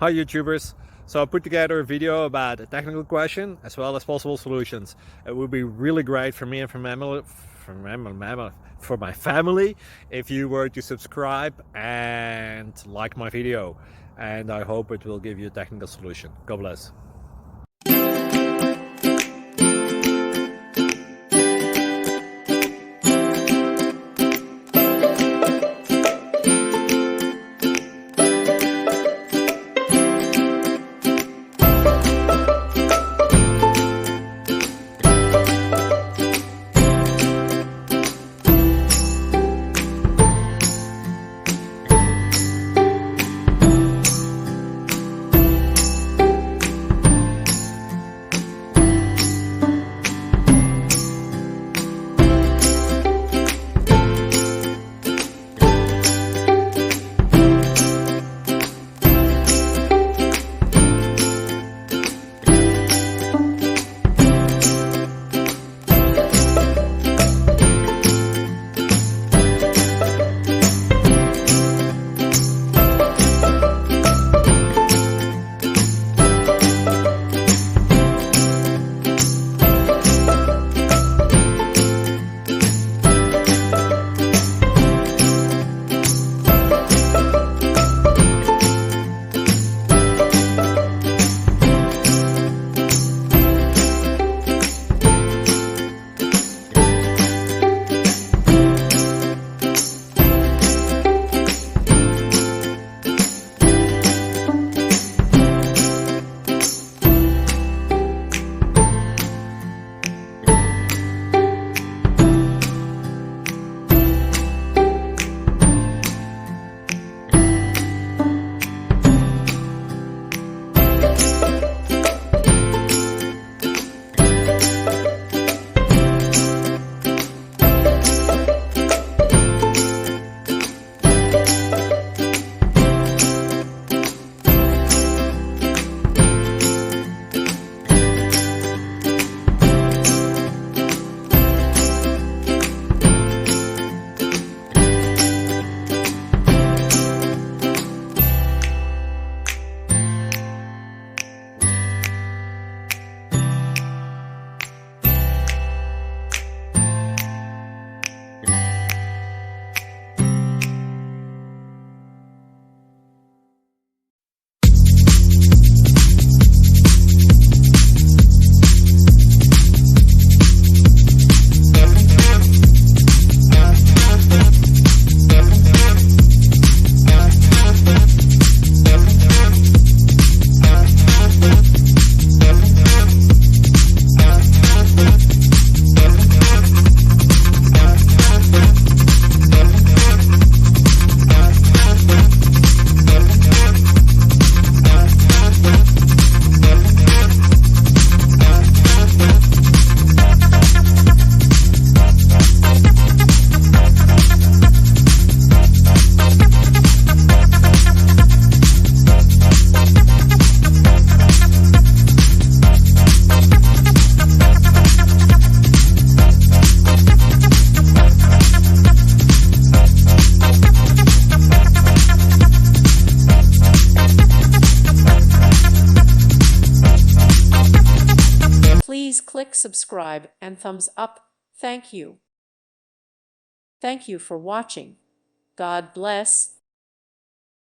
Hi YouTubers! So I put together a video about a technical question as well as possible solutions. It would be really great for me and for my family if you were to subscribe and like my video, and I hope it will give you a technical solution. God bless. Please click subscribe and thumbs up. Thank you. Thank you for watching. God bless.